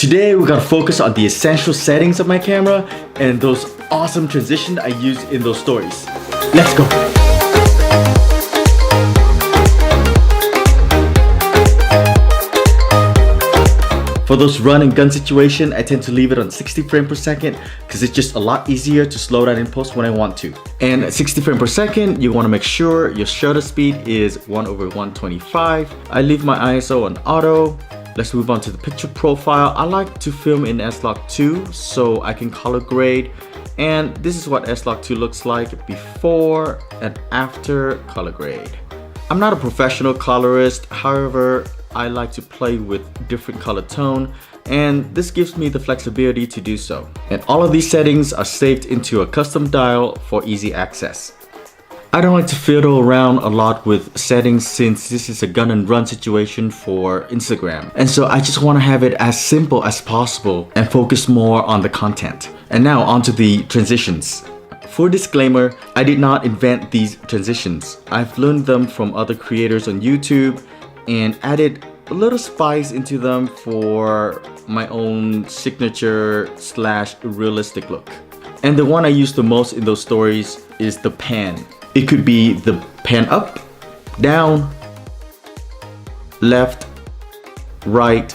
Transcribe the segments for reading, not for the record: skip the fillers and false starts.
Today we're gonna focus on the essential settings of my camera and those awesome transitions I use in those stories. Let's go! For those run and gun situation, I tend to leave it on 60 frames per second because it's just a lot easier to slow down in post when I want to. And at 60 frames per second, you want to make sure your shutter speed is 1/125. I leave my ISO on auto. Let's move on to the picture profile. I like to film in S-Log2 so I can color grade. And this is what S-Log2 looks like before and after color grade. I'm not a professional colorist, however, I like to play with different color tone, and this gives me the flexibility to do so. And all of these settings are saved into a custom dial for easy access. I don't like to fiddle around a lot with settings since this is a gun and run situation for Instagram. And so I just want to have it as simple as possible and focus more on the content. And now onto the transitions. For disclaimer, I did not invent these transitions. I've learned them from other creators on YouTube and added a little spice into them for my own signature / realistic look. And the one I use the most in those stories is the pan. It could be the pan up, down, left, right,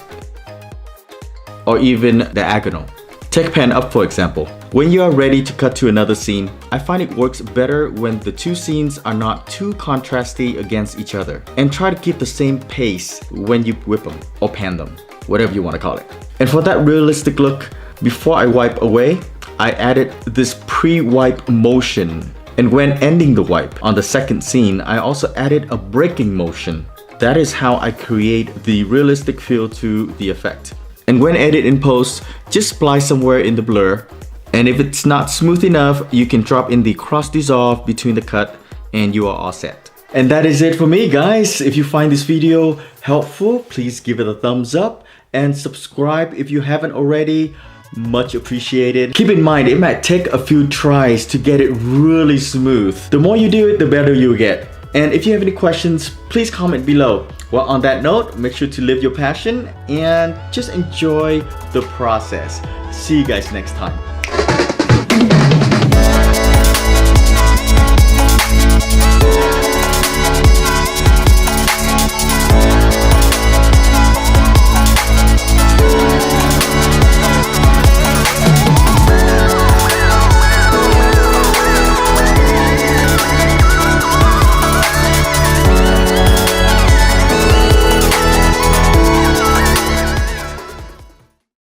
or even diagonal. Take pan up for example. When you are ready to cut to another scene, I find it works better when the two scenes are not too contrasty against each other. And try to keep the same pace when you whip them or pan them, whatever you want to call it. And for that realistic look, before I wipe away, I added this pre-wipe motion. And when ending the wipe on the second scene, I also added a breaking motion. That is how I create the realistic feel to the effect. And when edit in post, just splice somewhere in the blur. And if it's not smooth enough, you can drop in the cross dissolve between the cut and you are all set. And that is it for me, guys. If you find this video helpful, please give it a thumbs up and subscribe if you haven't already. Much appreciated. Keep in mind, it might take a few tries to get it really smooth. The more you do it, the better you'll get. And if you have any questions, please comment below. Well, on that note, make sure to live your passion and just enjoy the process. See you guys next time.